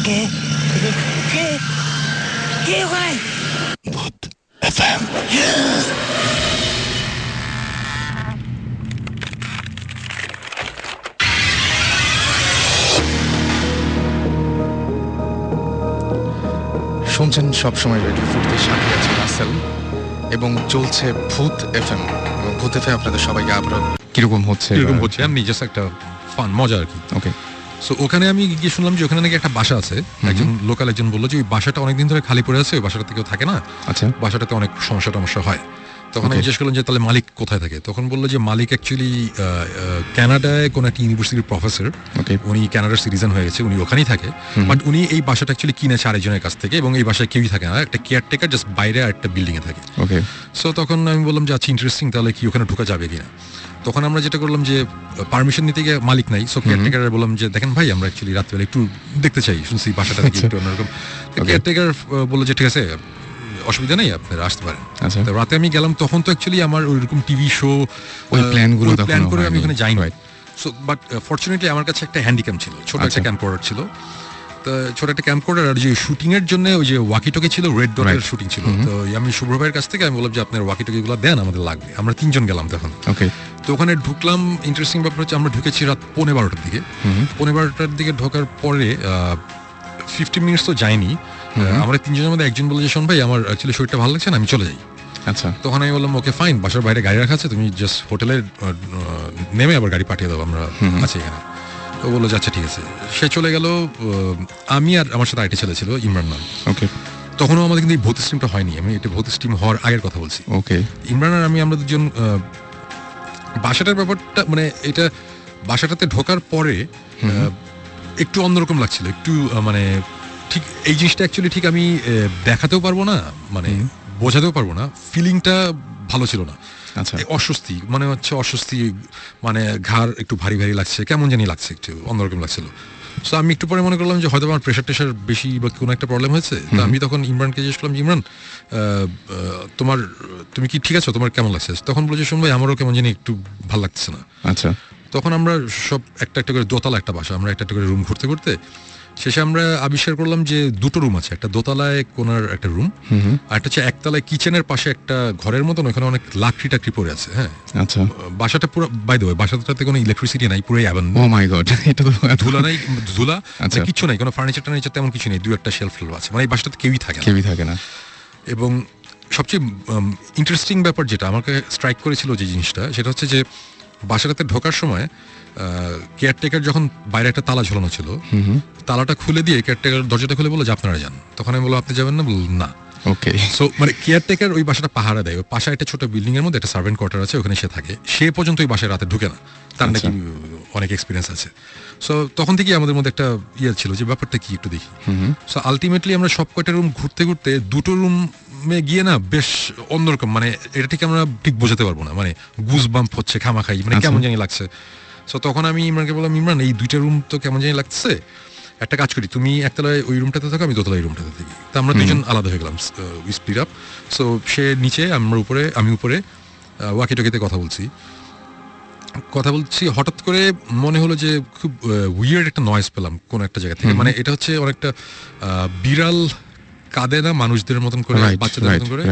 কে কে কে ওখানে? ভূত এফএম। শুনছেন সবসময় রেডিও ফুটের সাথে আছে রাসেল এবং চলছে ভূত এফএম। এবং ভূত এফএম আপনাদের সবাইকে আবার কিরকম হচ্ছে এমনি জাস্ট একটা ফান মজা আর কি। ওকে, সো ওখানে আমি গিয়ে শুনলাম যে ওখানে নাকি একটা বাসা আছে। একজন লোকাল একজন বললো যে ওই বাসাটা অনেকদিন ধরে খালি পড়ে আছে, ওই বাসাটাতে কেউ থাকে না। আচ্ছা, বাসাটাতে অনেক সমস্যা হয়। তখন আমি জিজ্ঞেস করলাম যে তাহলে মালিক কোথায় থাকে। তখন বললো যে মালিক অ্যাকচুয়ালি কানাডায় কোনো একটা ইউনিভার্সিটির প্রফেসর। উনি কানাডার সিটিজেন হয়ে গেছে, উনি ওখানেই থাকে। বাট উনি এই বাসাটা অ্যাকচুয়ালি কিনেছে আরেকজনের কাছ থেকে, এবং এই বাসায় কেউই থাকে না, একটা কেয়ারটেকার জাস্ট বাইরে একটা বিল্ডিং এ থাকে। ওকে, সো তখন আমি বললাম যে আচ্ছা ইন্টারেস্টিং, তাহলে কি ওখানে ঢোকা যাবে কিনা। তখন আমরা যেটা করলাম যে পারমিশন নিতে গিয়ে মালিক নাই, সো কেয়ারটেকার বললাম যে দেখেন ভাই, আমরা অ্যাকচুয়ালি রাত্রিবেলা একটু দেখতে চাই, শুনছি বাসাটা একটু অন্যরকম। কেয়ারটেকার বললো যে ঠিক আছে, অসুবিধা নেই, আপনারা আসতে পারেন। তো রাতে আমি গেলাম, তখন তো অ্যাকচুয়ালি আমার ওইরকম টিভি শো ওই প্ল্যান করে আমি ওখানে যাইনি। সো বাট ফরচুনেটলি আমার কাছে একটা হ্যান্ডিক্যাম ছিল, ছোট একটা ক্যাম্পকর্ডার ছিল। তো ছোট একটা ক্যাম্পকর্ডার, আর যে শুটিং এর জন্য ওই যে ওয়াকিটকি ছিল, রেড ডটের শুটিং ছিল। তো আমি শুভ্র ভাইয়ের কাছ থেকে আমি বললাম যে আপনার ওয়াকিটকি গুলো দেন, আমাদের লাগবে। আমরা 3 জন গেলাম তখন। ওকে, তো ওখানে ঢুকলাম। ইন্টারেস্টিং ব্যাপার হচ্ছে আমরা ঢুকেছি রাত 12:15টার দিকে। 12:15টার দিকে ঢোকার পরে 15 মিনিটস তো যায়নি। আমরা 3 জনের মধ্যে একজন বলে যে শোন ভাই, আমার অ্যাকচুয়ালি শরীরটা ভালো লাগছে না, আমি চলে যাই। আচ্ছা, তখন আমি বললাম ওকে ফাইন, বাসার বাইরে গাড়ি রাখা আছে, তুমি জাস্ট হোটেলে নেমে আবার গাড়ি পাঠিয়ে দাও, আমরা আছি এখানে। তো বললো যে আচ্ছা ঠিক আছে। সে চলে গেল। আমি আর আমার সাথে আরেকটি ছেলে ছিল, ইমরান নাম। ওকে, তখনও আমাদের কিন্তু এই ভূত স্টিমটা হয়নি, আমি এটা ভূত স্টিম হওয়ার আগের কথা বলছি। ওকে, ইমরান আর আমরা দুজন বাসাটার ব্যাপারটা মানে এটা বাসাটাতে ঢোকার পরে একটু অন্যরকম লাগছিল, একটু মানে ঠিক এই জিনিসটা অ্যাকচুয়ালি ঠিক আমি দেখাতেও পারবো না, মানে বোঝাতেও পারবো না, ফিলিংটা ভালো ছিল না। আচ্ছা, অস্বস্তি মানে হচ্ছে অস্বস্তি, মানে ঘাড় একটু ভারী ভারী লাগছে, কেমন জানি লাগছে, একটু অন্যরকম লাগছিল। সো আমি একটু পরে মনে করলাম যে হয়তো আমার প্রেশার টেশার বেশি বা কোনো একটা প্রবলেম হয়েছে। তো আমি তখন ইমরানকে জিজ্ঞেস করলাম, ইমরান তুমি কি ঠিক আছো, তোমার কেমন লাগছে? তখন বলেছে শোন ভাই, আমারও কেমন জানি একটু ভালো লাগছে না। আচ্ছা, তখন আমরা সব একটা একটা করে দোতলা একটা বাসা, আমরা একটা একটা করে রুম ঘুরতে ঘুরতে শেষে আমরা আবিষ্কার করলাম যে 2টো রুম আছে। একটা দোতলায় কোনার একটা রুম, আর একটা হচ্ছে একতলায় কিচেনের পাশে একটা ঘরের মতন, ওখানে অনেক লাকড়ি টাকড়ি পড়ে আছে। হ্যাঁ, আচ্ছা, বাসাটা পুরো বাই দ্য ওয়ে, বাসাটাতে কোনো ইলেকট্রিসিটি নাই, পুরো অ্যাবান্ডন। ও মাই গড, এটা তো ধুলা নাই, ধুলা আচ্ছা, কিছু নাই, কোনো ফার্নিচার টার্নিচার তেমন কিছু নেই, 2-1টা শেলফ আছে, মানে এই বাসাটাতে কেউই থাকে না। এবং সবচেয়ে ইন্টারেস্টিং ব্যাপার যেটা আমাকে স্ট্রাইক করেছিল যে জিনিসটা, সেটা হচ্ছে যে বাসাটাতে ঢোকার সময় কেয়ারটেকার যখন বাইরে একটা তালা ঝোলানো ছিল, তালাটা খুলে দিয়ে কেয়ারটেকার দরজাটা খুলে বললো যে আপনারা যান। তখন আমি বললাম আপনি যাবেন না? বললাম না। ওকে, সো মানে কেয়ারটেকার ওই বাসাটা পাহারা দেয়, ওই পাশে একটা ছোট বিল্ডিং এর মধ্যে একটা সার্ভেন্ট কোয়ার্টার আছে, ওখানে সে থাকে। সে পর্যন্ত ওই বাসায় রাতে ঢুকে না, তার নাকি অনেক এক্সপিরিয়েন্স আছে। সো তখন থেকেই আমাদের মধ্যে একটা ইয়ে ছিল যে ব্যাপারটা কি একটু দেখি। সো আলটিমেটলি আমরা সব কয়টা রুম ঘুরতে ঘুরতে 2টো রুমে গিয়ে না বেশ অন্যরকম, মানে এটা ঠিক আমরা ঠিক বোঝাতে পারবো না, মানে গুজ বাম্প হচ্ছে খামাখাই, মানে কেমন জানি লাগছে। সো তখন আমি ইমরানকে বললাম, ইমরান এই 2টা রুম তো কেমন জানি লাগছে, একটা কাজ করি, তুমি একতলায় ওই রুমটাতে থাকো, আমি দোতলায় রুমটাতে থাকি। তো আমরা 2জন আলাদা হয়ে গেলাম, স্প্লিট আপ। সো সে নিচে, আমি উপরে ওয়াকিটকিতে কথা বলছি। হঠাৎ করে মনে হলো যে খুব উইয়ার্ড একটা নয়েজ পেলাম কোন একটা জায়গা থেকে। মানে এটা হচ্ছে অনেকটা বিড়াল কাঁদে না মানুষদের মতন করে, বাচ্চাদের মতন করে,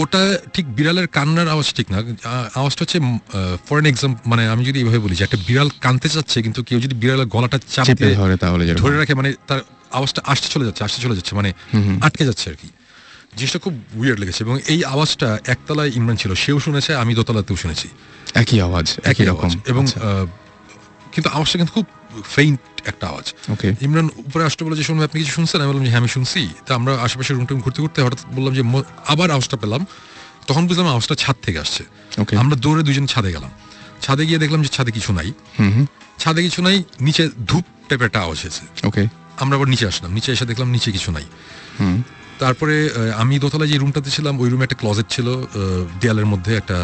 ওটা ঠিক বিড়ালের কান্নার আওয়াজ ঠিক না। আওয়াজটা হচ্ছে ফর এন এক্সাম্পল, মানে আমি যদি এইভাবে বলি যে একটা বিড়াল কাঁদতে চাচ্ছে, কিন্তু কেউ যদি বিড়ালের গলাটা চাপে ধরে রাখে, মানে তার আওয়াজটা আসতে চলে যাচ্ছে, মানে আটকে যাচ্ছে আর কি। জিনিসটা খুব উইয়ার্ড লেগেছে। এবং এই আওয়াজটা একতলায় ইমরান ছিল, সেও শুনেছে, আমি দোতলাতেও শুনেছি, একই আওয়াজ। এবং কিন্তু আওয়াজটা কিন্তু খুব ফেইন্ট একটা আওয়াজ। ইমরান উপরে আসতে বলে যে শুনবে, আপনি কিছু শুনছেন? আমি বললাম যে হ্যাঁ আমি শুনছি। তা আমরা আশেপাশে রুম টুম ঘুরতে ঘুরতে হঠাৎ বললাম যে আবার আওয়াজটা পেলাম। তখন বুঝলাম আওয়াজটা ছাদ থেকে আসছে। আমরা দৌড়ে 2জন ছাদে গেলাম। ছাদে গিয়ে দেখলাম যে ছাদে কিছু নাই, নিচে ধূপ টাইপের একটা আওয়াজ হয়েছে। আমরা আবার নিচে আসলাম, নিচে এসে দেখলাম নিচে কিছু নাই। তারপরে আমি দোতলায় যে রুমটাতে ছিলাম, ওই রুমে একটা ক্লোজেট ছিল, দেয়ালের মধ্যে একটা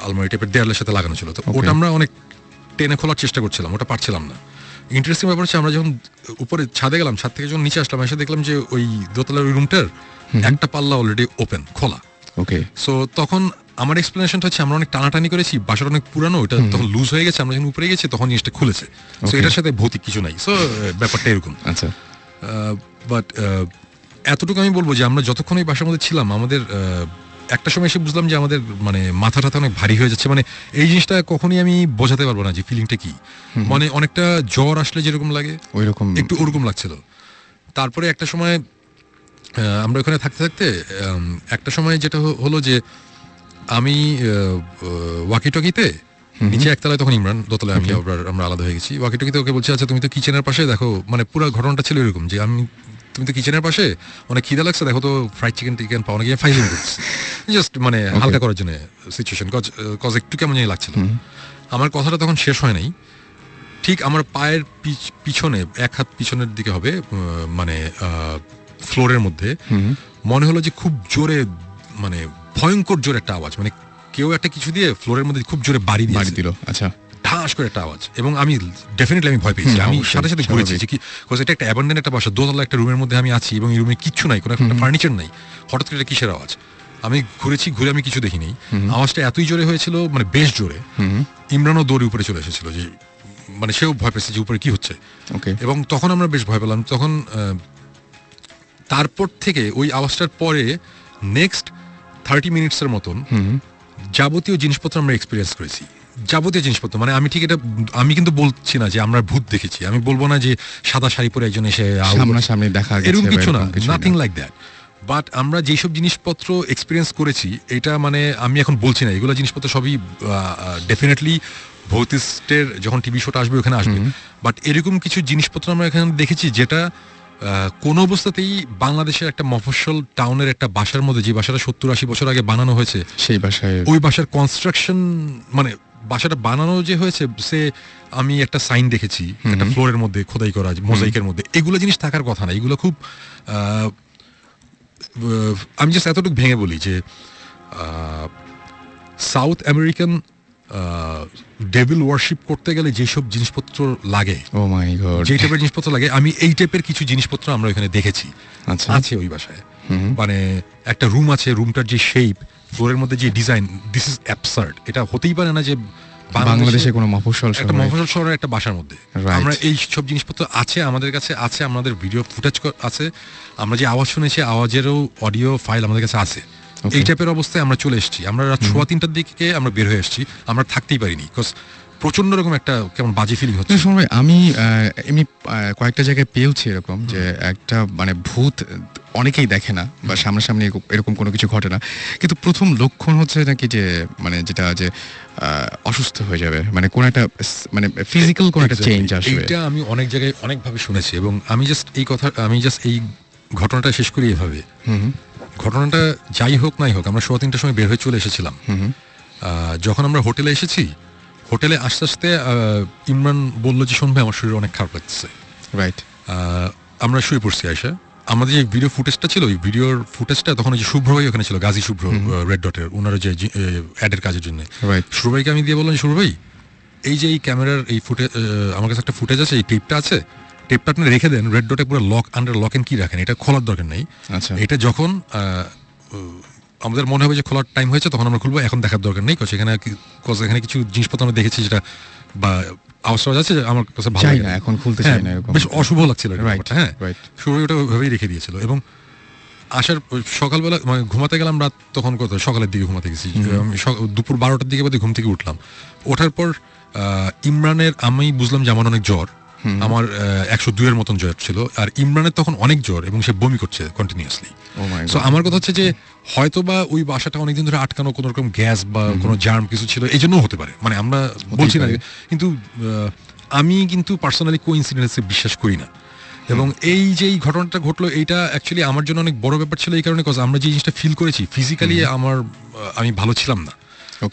আলমারি টাইপের দেয়ালের সাথে লাগানো ছিল। তো ওটা আমরা অনেক টেনে খোলার চেষ্টা করছিলাম, ওটা পারছিলাম না। ইন্টারেস্টিং ব্যাপার হচ্ছে আমরা যখন উপরে ছাদে গেলাম, ছাদ থেকে যখন নিচে আসলাম, এসে দেখলাম যে ওই দোতলার ওই রুমটার একটা পাল্লা অলরেডি ওপেন, খোলা। ওকে। সো তখন আমার এক্সপ্লেনেশনটা হচ্ছে আমরা অনেক টানাটানি করেছি, বাসাটা অনেক পুরানো, ওটা তখন লুজ হয়ে গেছে, আমরা যখন উপরে গেছি তখন জিনিসটা খুলেছে। সো এটার সাথে ভৌতিক কিছু নাই। সো ব্যাপারটা এরকম। আচ্ছা, বাট এতটুকু আমি বলবো যে আমরা যতক্ষণ এই বাসার মধ্যে ছিলাম, আমাদের একটা সময় এসে বুঝলাম যে আমাদের মানে মাথা টাথা অনেক ভারী হয়ে যাচ্ছে। মানে এই জিনিসটা কখনই আমি বোঝাতে পারবো না যে ফিলিংটা কি। মানে অনেকটা জ্বর আসলে যেরকম লাগে ওইরকম একটু ওরকম লাগছিল। তারপরে একটা সময় আমরা ওখানে থাকতে থাকতে একটা সময় যেটা হলো যে আমি ওয়াকিটকিতে নিচে একতলায়, তখন ইমরান দোতলায়, আমরা আলাদা হয়ে গেছি। ওয়াকিটকিতে ওকে বলছি, আচ্ছা তুমি তো কিচেনের পাশে, দেখো মানে পুরো ঘটনাটা ছিল এরকম যে তুমি তো কিচেনের পাশে, অনেক খিদা লাগছে, দেখো তো ফ্রাইড চিকেন পাওয়া গিয়ে ফাইজিং করছি, জাস্ট মানে হালকা করার জন্য সিচুয়েশন, কজ একটু কেমন জানি লাগছিল। আমার কথাটা তখন শেষ হয় নাই, ঠিক আমার পায়ের পিছনে, এক হাত পিছনের দিকে হবে, মানে ফ্লোরের মধ্যে মনে হলো যে খুব জোরে, মানে ভয়ঙ্কর জোরে একটা আওয়াজ, মানে কেউ একটা কিছু দিয়ে ফ্লোরের মধ্যে খুব জোরে বাড়ি দিল। আচ্ছা, ঠাস করে একটা আওয়াজ। এবং আমি ডেফিনেটলি ভয় পেয়েছি। আমি সাথে সাথে ঘুরেছি যে কি, এটা একটা অ্যাবান্ডেন একটা বাসা, দোতলা একটা রুমের মধ্যে আমি আছি এবং এই রুমে কিচ্ছু নাই, কোনো একটা ফার্নিচার নাই, হঠাৎ করে এটা কিসের আওয়াজ। আমি ঘুরে আমি কিছু দেখিনি। আওয়াজটা এতই জোরে হয়েছিল, মানে বেশ জোরে। ইমরানও দৌড়ে উপরে চলে এসেছিল, যে মানে সেও ভয় পেয়েছে যে উপরে কি হচ্ছে। এবং তখন আমরা বেশ ভয় পেলাম। তখন তারপর থেকে ওই আওয়াজটার পরে নেক্সট 30 মিনিটসের মতন যাবতীয় জিনিসপত্র আমরা এক্সপিরিয়েন্স করেছি। যাবতীয় জিনিসপত্র মানে আমি কিন্তু বলছি না যে আমরা ভূত দেখেছি, আমি বলবো না যে সাদা শাড়ি পরে একজন এসে সামনাসামনি দেখা গেছে, এরকম কিছু না, নাথিং লাইক দ্যাট। বাট আমরা যেসব জিনিসপত্র এক্সপিরিয়েন্স করেছি, এটা মানে আমি এখন বলছি না, এগুলো জিনিসপত্র সবই ডেফিনেটলি ভৌতিস্টের যখন টিভি শোটা আসবে ওখানে আসবে। বাট এরকম কিছু জিনিসপত্র আমরা এখানে দেখেছি যেটা কোনো অবস্থাতেই বাংলাদেশের একটা মফস্বল টাউনের একটা বাসার মধ্যে, যে বাসাটা 70-80 বছর আগে বানানো হয়েছে, সেই বাসায়, ওই বাসার কনস্ট্রাকশন, মানে বাসাটা বানানো যে হয়েছে, সে আমি একটা সাইন দেখেছি একটা ফ্লোরের মধ্যে খোদাই করা মোজাইকের মধ্যে, এগুলো জিনিস থাকার কথা না। এগুলো খুব আমি জাস্ট এতটুকু ভেঙে বলি যে সাউথ আমেরিকান ডেভিল ওয়ারশিপ করতে গেলে যেসব জিনিসপত্র লাগে, ও মাই গড, যে টাইপের জিনিসপত্র লাগে, আমি এই টাইপের কিছু জিনিসপত্র আমরা এখানে দেখেছি। আচ্ছা, আছে ওই বাসায়। মানে একটা রুম আছে, রুমটার যে শেপ, ফ্লোরের মধ্যে যে ডিজাইন, দিস ইজ অ্যাবসার্ড। এটা হতেই পারে না যে বাংলাদেশে কোনো মফস্বল শহরের একটা বাসার মধ্যে আমরা এই সব জিনিসপত্র আছে, আমাদের কাছে আছে, আমাদের ভিডিও ফুটেজ আছে, আমরা যে আওয়াজ শুনেছি আওয়াজেরও অডিও ফাইল আমাদের কাছে আছে। এই টাইপের অবস্থায় আমরা চলে এসেছি। আমরা রাত 3:15টার দিকে আমরা বের হয়ে এসেছি, আমরা থাকতেই পারিনি, বিকজ প্রচন্ড রকম একটা কেমন বাজে ফিলিং হচ্ছে। আমি এমনি কয়েকটা জায়গায় পেয়েছি এরকম যে একটা মানে ভূত অনেকেই দেখে না বা সামনাসামনি এরকম কোনো কিছু ঘটে না, কিন্তু প্রথম লক্ষণ হচ্ছে নাকি যে মানে যেটা যে অসুস্থ হয়ে যাবে, মানে কোন একটা মানে ফিজিক্যাল কোন একটা চেঞ্জ আসবে। এটা আমি অনেক জায়গায় অনেকভাবে শুনেছি এবং আমি জাস্ট এই ঘটনাটা শেষ করি এভাবে। ঘটনাটা যাই হোক নাই হোক, আমরা 3:15টার সময় বের হয়ে চলে এসেছিলাম। যখন আমরা হোটেলে এসেছি, হোটেলে আস্তে আস্তে ইমরান বললো যে শোন ভাই, আমার শরীর অনেক খারাপ লাগছে। রাইট, আমরা শুয়ে পড়ছি। আয়সা, আমাদের যে ভিডিও ফুটেজটা ছিল, ওই ভিডিওর ফুটেজটা তখন ওই যে শুভ্র ভাই ওখানে ছিল, গাজী শুভ্র, রেড ডটের, ওনারা যে অ্যাডের কাজের জন্য। শুভ্র ভাইকে আমি দিয়ে বললাম, শুভ্র ভাই, এই যে এই ক্যামেরার এই ফুটেজ, আমার কাছে একটা ফুটেজ আছে, এই টেপটা আছে, টেপটা আপনি রেখে দেন, রেড ডটে পুরো আন্ডার লক এন্ড কি রাখেন, এটা খোলার দরকার নেই। আচ্ছা, এটা যখন আমাদের মনে হবে যে খোলার টাইম হয়েছে তখন আমরা খুলবো, এখন দেখার দরকার নেই। এখানে কিছু জিনিসপত্র আমরা দেখেছি যেটা বা আওয়াজ আছে, আমার কাছে ভালো লাগে না, এখন খুলতে চাই না, এরকম বেশ অশুভ লাগছিল। হ্যাঁ, শুরু ওটা ওইভাবেই রেখে দিয়েছিল। এবং আসার সকালবেলা মানে ঘুমাতে গেলাম রাত তখন কত সকালের দিকে ঘুমাতে গেছি, আমি দুপুর 12টার দিকে বোধহয় ঘুম থেকে উঠলাম। ওঠার পর ইমরানের, আমি বুঝলাম যে আমার অনেক জ্বর, আমার 102-এর মতন জ্বর ছিল, আর ইমরানের তখন অনেক জ্বর এবং সে বমি করছে কন্টিনিউয়াসলি। সো আমার কথা হচ্ছে যে হয়তো বা ওই বাসাটা অনেকদিন ধরে আটকানো, কোনো রকম গ্যাস বা কোনো জার্ম কিছু ছিল, এই জন্যও হতে পারে, মানে আমরা বলছি না। কিন্তু আমি কিন্তু পার্সোনালি কোইন্সিডেন্সে বিশ্বাস করি না। এবং এই যে এই ঘটনাটা ঘটলো, এইটা অ্যাকচুয়ালি আমার জন্য অনেক বড় ব্যাপার ছিল, এই কারণে আমরা যে জিনিসটা ফিল করেছি ফিজিক্যালি আমি ভালো ছিলাম না,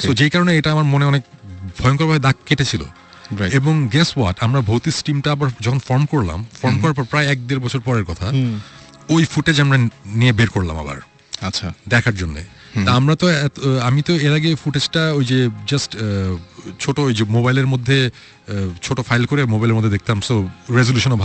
তো যেই কারণে এটা আমার মনে অনেক ভয়ঙ্করভাবে দাগ কেটেছিল। এবং গেস হোয়াট, আমরা ভৌতিক টিমটা আবার যখন ফর্ম করার পর প্রায় 1-1.5 বছর পরের কথা, ওই ফুটেজ আমরা নিয়ে বের করলাম আবার, আচ্ছা, দেখার জন্য। আমি তো এর আগে ফুটেজটা ওই যে জাস্ট ছোট ওই যে মোবাইলের মধ্যে ছোট ফাইল করে মোবাইলের মধ্যে দেখতাম, সো রেজলিউশনও ভালো